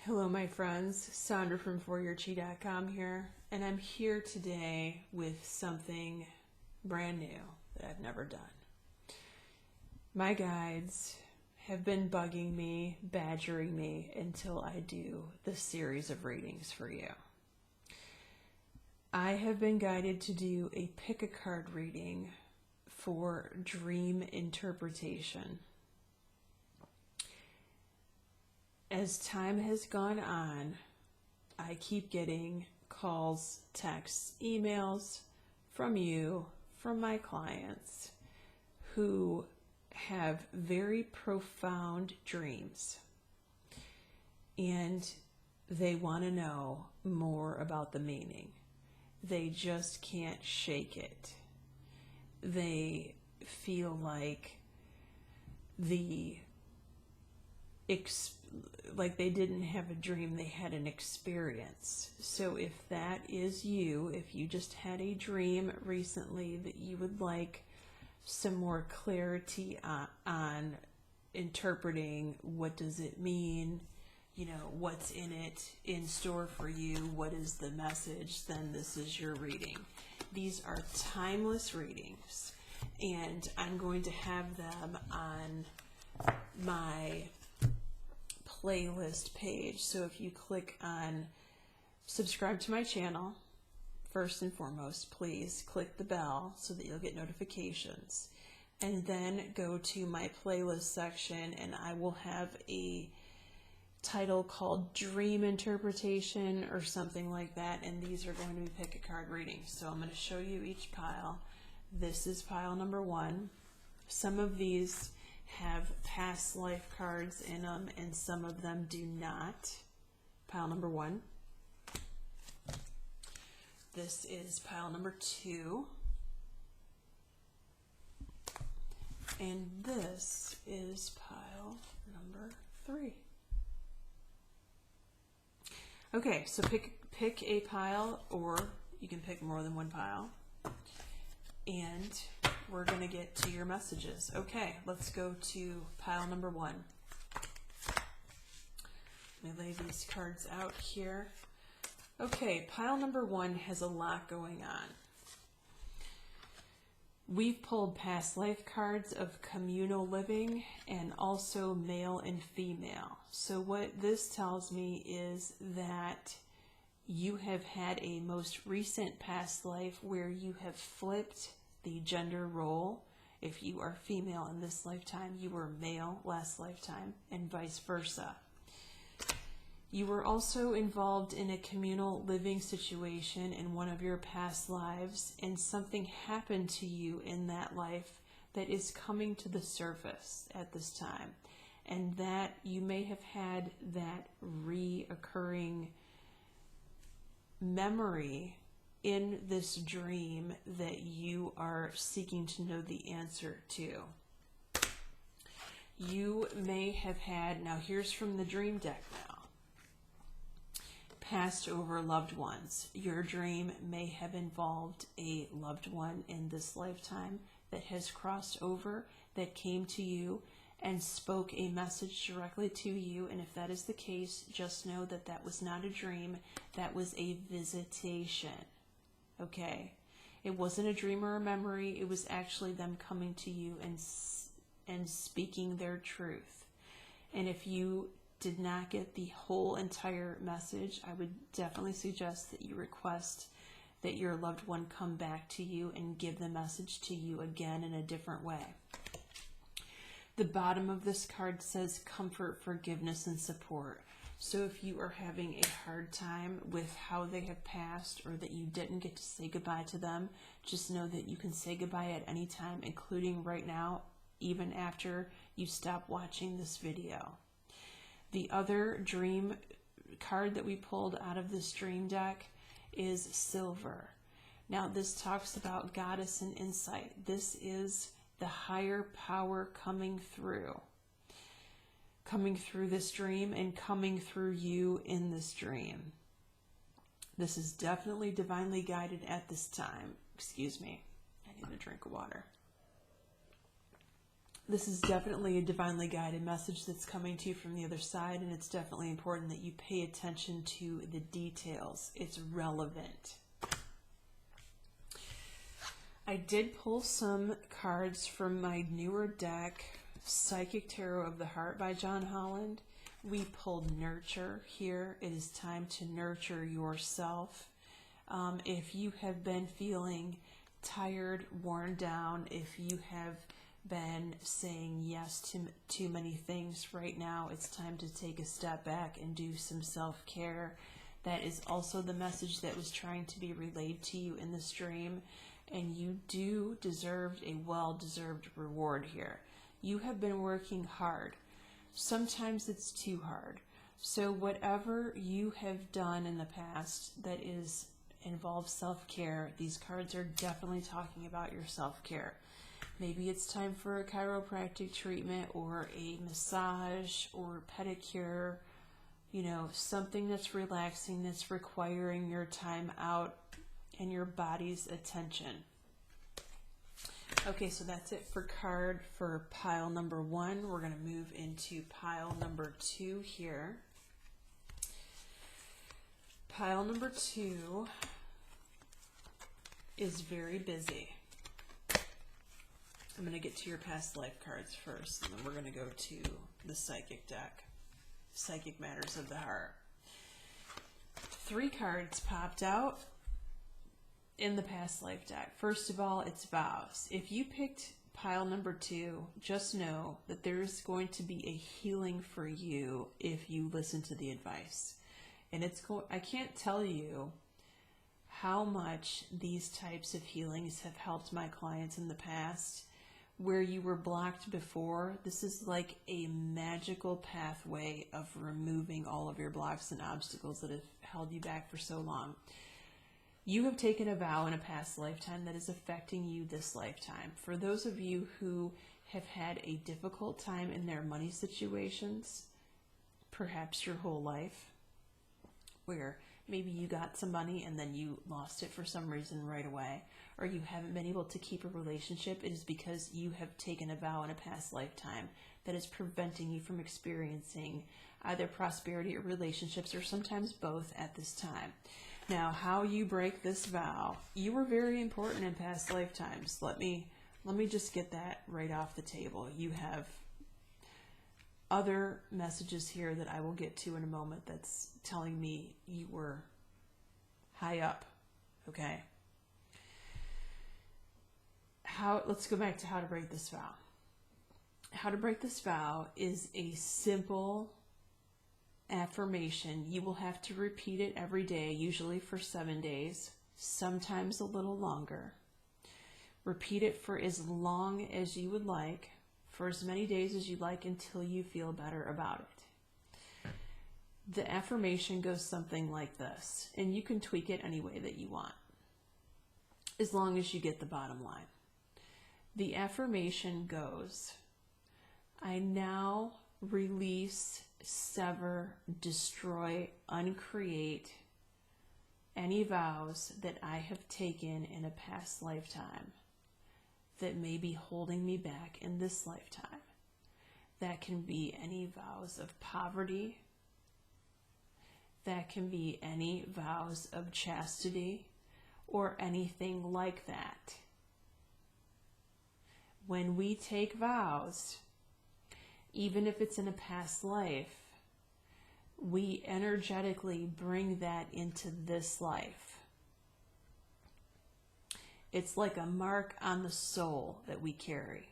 Hello, my friends. Sandra from foryourchi.com here, and I'm here today with something brand new that I've never done. My guides have been bugging me, badgering me until I do this series of readings for you. I have been guided to do a pick a card reading for dream interpretation. As time has gone on, I keep getting calls, texts, emails from you, from my clients, who have very profound dreams. And they want to know more about the meaning. They just can't shake it. They feel like like they didn't have a dream, they had an experience. So if that is you, if you just had a dream recently that you would like some more clarity on interpreting, what does it mean, what's in it in store for you, what is the message, then this is your reading. These are timeless readings, and I'm going to have them on my playlist page. So if you click on subscribe to my channel, first and foremost, please click the bell so that you'll get notifications, and then go to my playlist section, and I will have a title called Dream Interpretation or something like that, and these are going to be pick a card readings. So I'm going to show you each pile. This is pile number 1. Some of these have past life cards in them, and some of them do not. Pile number 1. This is pile number 2. And this is pile number 3. Okay, so pick a pile, or you can pick more than one pile. And we're going to get to your messages. Okay, let's go to pile number 1. Let me lay these cards out here. Okay, pile number 1 has a lot going on. We've pulled past life cards of communal living and also male and female. So what this tells me is that you have had a most recent past life where you have flipped the gender role. If you are female in this lifetime, you were male last lifetime, and vice versa. You were also involved in a communal living situation in one of your past lives, and something happened to you in that life that is coming to the surface at this time, and that you may have had that reoccurring memory in this dream that you are seeking to know the answer to. You may have had, now here's from the dream deck now, passed over loved ones. Your dream may have involved a loved one in this lifetime that has crossed over, that came to you and spoke a message directly to you. And if that is the case, just know that that was not a dream, that was a visitation. Okay? It wasn't a dream or a memory. It was actually them coming to you and speaking their truth. And if you did not get the whole entire message, I would definitely suggest that you request that your loved one come back to you and give the message to you again in a different way. The bottom of this card says comfort, forgiveness, and support. So if you are having a hard time with how they have passed, or that you didn't get to say goodbye to them, just know that you can say goodbye at any time, including right now, even after you stop watching this video. The other dream card that we pulled out of this dream deck is silver. Now this talks about goddess and insight. This is the higher power coming through this dream and coming through you in this dream. This is definitely divinely guided at this time. Excuse me, I need a drink of water. This is definitely a divinely guided message that's coming to you from the other side, and it's definitely important that you pay attention to the details. It's relevant. I did pull some cards from my newer deck, Psychic Tarot of the Heart by John Holland. We pulled Nurture here. It is time to nurture yourself. If you have been feeling tired, worn down, if you have been saying yes to too many things right now, it's time to take a step back and do some self-care. That is also the message that was trying to be relayed to you in this dream, and you do deserve a well-deserved reward here. You have been working hard. Sometimes it's too hard. So whatever you have done in the past that involves self-care, these cards are definitely talking about your self-care. Maybe it's time for a chiropractic treatment or a massage or pedicure, something that's relaxing, that's requiring your time out and your body's attention. Okay, so that's it for pile number 1. We're going to move into pile number 2 here. Pile number 2 is very busy. I'm going to get to your past life cards first, and then we're going to go to the psychic deck, Psychic Matters of the Heart. 3 cards popped out in the past life deck. First of all, it's vows. If you picked pile number 2, just know that there's going to be a healing for you if you listen to the advice. And I can't tell you how much these types of healings have helped my clients in the past. Where you were blocked before, this is like a magical pathway of removing all of your blocks and obstacles that have held you back for so long. You have taken a vow in a past lifetime that is affecting you this lifetime. For those of you who have had a difficult time in their money situations, perhaps your whole life, where maybe you got some money and then you lost it for some reason right away, or you haven't been able to keep a relationship, it is because you have taken a vow in a past lifetime that is preventing you from experiencing either prosperity or relationships, or sometimes both at this time. Now, how you break this vow, you were very important in past lifetimes. Let me just get that right off the table. You have other messages here that I will get to in a moment that's telling me you were high up, okay? Let's go back to how to break this vow. How to break this vow is a simple affirmation. You will have to repeat it every day, usually for 7 days, sometimes a little longer. Repeat it for as long as you would like, for as many days as you like, until you feel better about it. The affirmation goes something like this, and you can tweak it any way that you want, as long as you get the bottom line. The affirmation goes, I now release, sever, destroy, uncreate any vows that I have taken in a past lifetime that may be holding me back in this lifetime. That can be any vows of poverty. That can be any vows of chastity or anything like that. When we take vows, even if it's in a past life, we energetically bring that into this life. It's like a mark on the soul that we carry.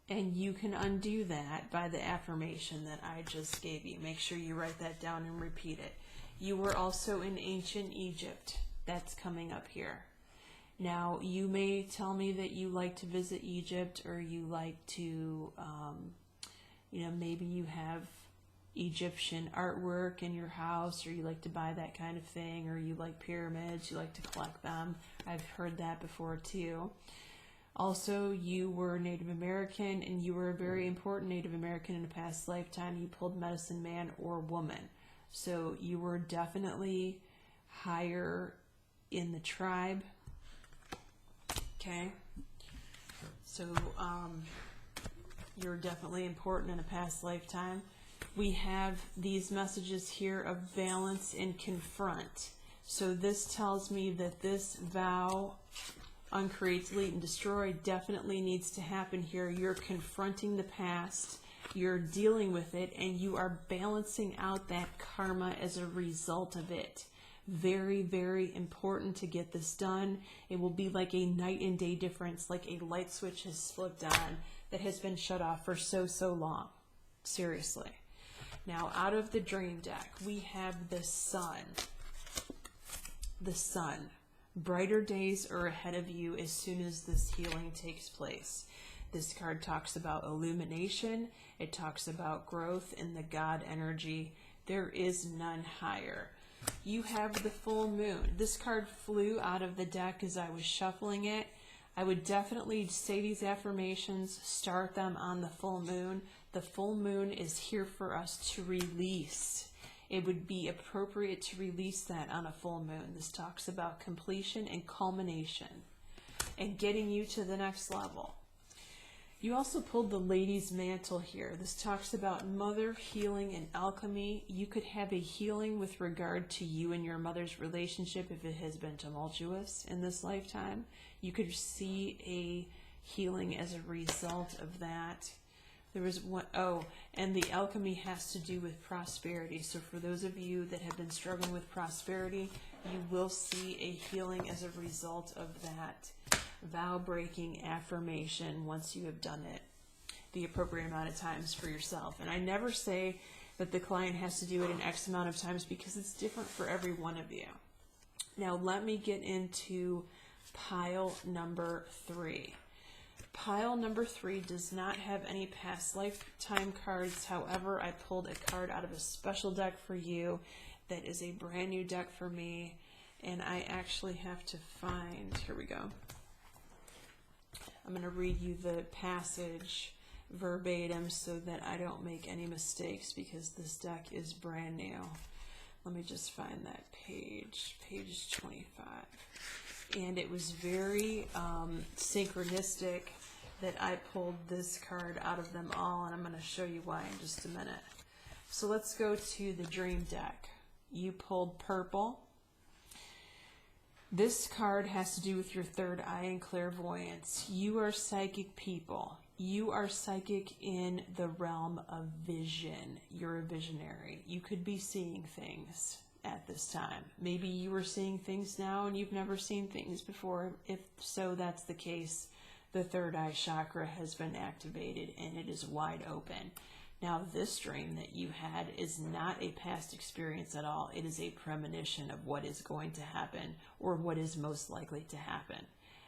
And you can undo that by the affirmation that I just gave you. Make sure you write that down and repeat it. You were also in ancient Egypt. That's coming up here. Now, you may tell me that you like to visit Egypt, or you like to, maybe you have Egyptian artwork in your house, or you like to buy that kind of thing, or you like pyramids, you like to collect them. I've heard that before too. Also, you were Native American, and you were a very important Native American in a past lifetime. You pulled medicine man or woman. So you were definitely higher in the tribe. Okay? So, You're definitely important in a past lifetime. We have these messages here of balance and confront. So this tells me that this vow, uncreate, delete, and destroy, definitely needs to happen here. You're confronting the past, you're dealing with it, and you are balancing out that karma as a result of it. Very, very important to get this done. It will be like a night and day difference, like a light switch has flipped on that has been shut off for so long. Seriously. Now, out of the dream deck, we have the sun. The sun. Brighter days are ahead of you as soon as this healing takes place. This card talks about illumination. It talks about growth in the God energy. There is none higher. You have the full moon. This card flew out of the deck as I was shuffling it. I would definitely say these affirmations, start them on the full moon. The full moon is here for us to release. It would be appropriate to release that on a full moon. This talks about completion and culmination and getting you to the next level. You also pulled the lady's mantle here. This talks about mother, healing, and alchemy. You could have a healing with regard to you and your mother's relationship if it has been tumultuous in this lifetime. You could see a healing as a result of that. There was one, and the alchemy has to do with prosperity. So for those of you that have been struggling with prosperity, you will see a healing as a result of that vow-breaking affirmation once you have done it the appropriate amount of times for yourself. And I never say that the client has to do it an X amount of times because it's different for every one of you. Now let me get into pile number 3. Pile number 3 does not have any past lifetime cards. However, I pulled a card out of a special deck for you that is a brand new deck for me, and I actually have to find, here we go. I'm going to read you the passage verbatim so that I don't make any mistakes because this deck is brand new. Let me just find that page 25. And it was very synchronistic that I pulled this card out of them all, and I'm going to show you why in just a minute. So let's go to the dream deck. You pulled purple. This card has to do with your third eye and clairvoyance. You are psychic people. You are psychic in the realm of vision. You're a visionary. You could be seeing things at this time. Maybe you are seeing things now and you've never seen things before. If so, that's the case. The third eye chakra has been activated and it is wide open. Now, this dream that you had is not a past experience at all. It is a premonition of what is going to happen or what is most likely to happen.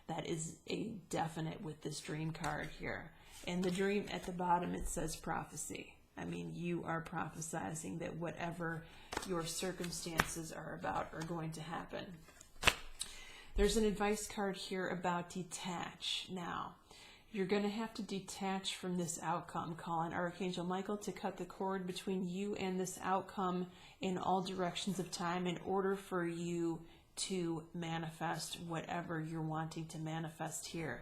That is a definite with this dream card here. And the dream at the bottom, it says prophecy. I mean, you are prophesizing that whatever your circumstances are about are going to happen. There's an advice card here about detach. Now, you're going to have to detach from this outcome. Call on Archangel Michael to cut the cord between you and this outcome in all directions of time in order for you to manifest whatever you're wanting to manifest here.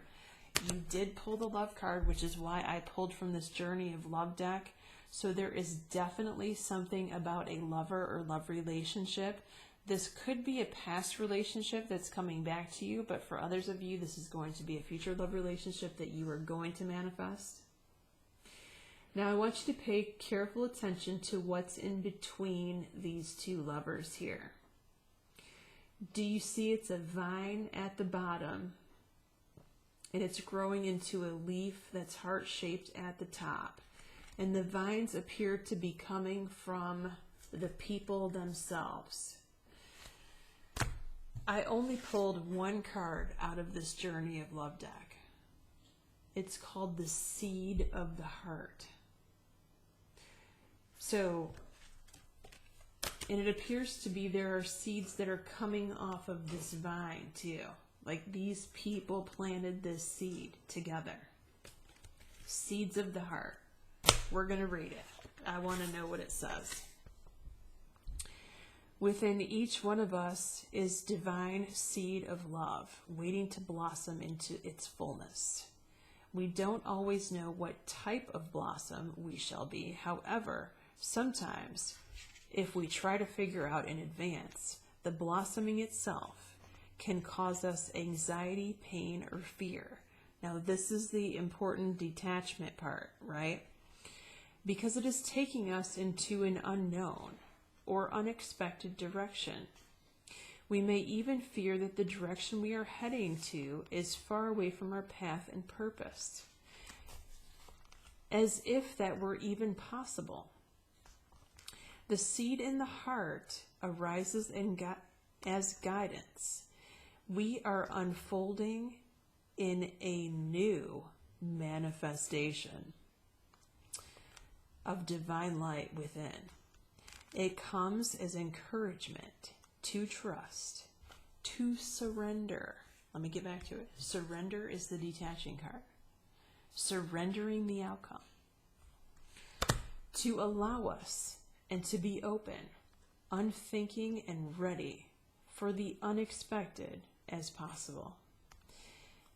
You did pull the love card, which is why I pulled from this Journey of Love deck. So there is definitely something about a lover or love relationship. This could be a past relationship that's coming back to you, but for others of you, this is going to be a future love relationship that you are going to manifest. Now, I want you to pay careful attention to what's in between these two lovers here. Do you see it's a vine at the bottom, and it's growing into a leaf that's heart-shaped at the top? And the vines appear to be coming from the people themselves. I only pulled one card out of this Journey of Love deck. It's called the Seed of the Heart. So, and it appears to be there are seeds that are coming off of this vine too. Like these people planted this seed together. Seeds of the heart. We're going to read it. I want to know what it says. Within each one of us is divine seed of love, waiting to blossom into its fullness. We don't always know what type of blossom we shall be. However, sometimes, if we try to figure out in advance, the blossoming itself can cause us anxiety, pain, or fear. Now, this is the important detachment part, right? Because it is taking us into an unknown or unexpected direction. We may even fear that the direction we are heading to is far away from our path and purpose, as if that were even possible. The seed in the heart arises as guidance. We are unfolding in a new manifestation of divine light within. It comes as encouragement to trust, to surrender. Let me get back to it. Surrender is the detaching card. Surrendering the outcome. To allow us and to be open, unthinking and ready for the unexpected as possible.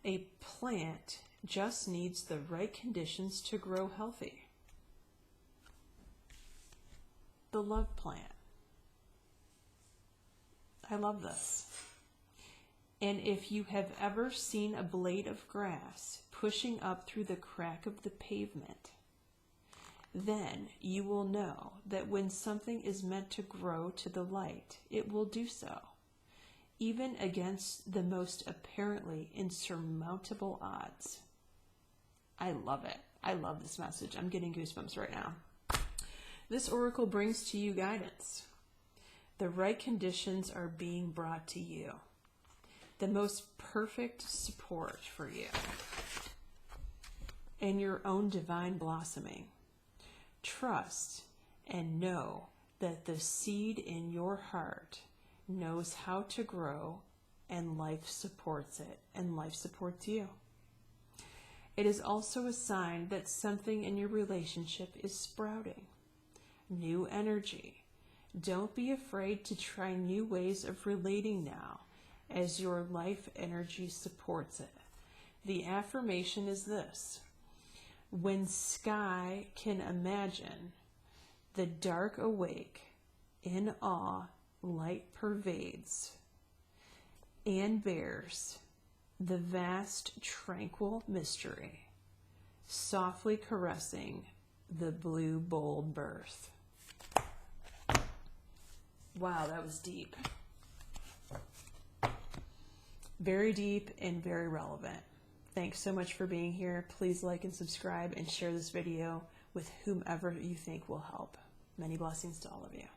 A plant just needs the right conditions to grow healthy. The love plant. I love this. And if you have ever seen a blade of grass pushing up through the crack of the pavement, then you will know that when something is meant to grow to the light, it will do so, even against the most apparently insurmountable odds. I love it. I love this message. I'm getting goosebumps right now. This oracle brings to you guidance. The right conditions are being brought to you. The most perfect support for you in your own divine blossoming. Trust and know that the seed in your heart knows how to grow, and life supports it, and life supports you. It is also a sign that something in your relationship is sprouting. New energy. Don't be afraid to try new ways of relating now, as your life energy supports it. The affirmation is this: when sky can imagine, the dark awake, in awe, light pervades, and bears the vast tranquil mystery, softly caressing the blue bold birth. Wow, that was deep. Very deep and very relevant. Thanks so much for being here. Please like and subscribe and share this video with whomever you think will help. Many blessings to all of you.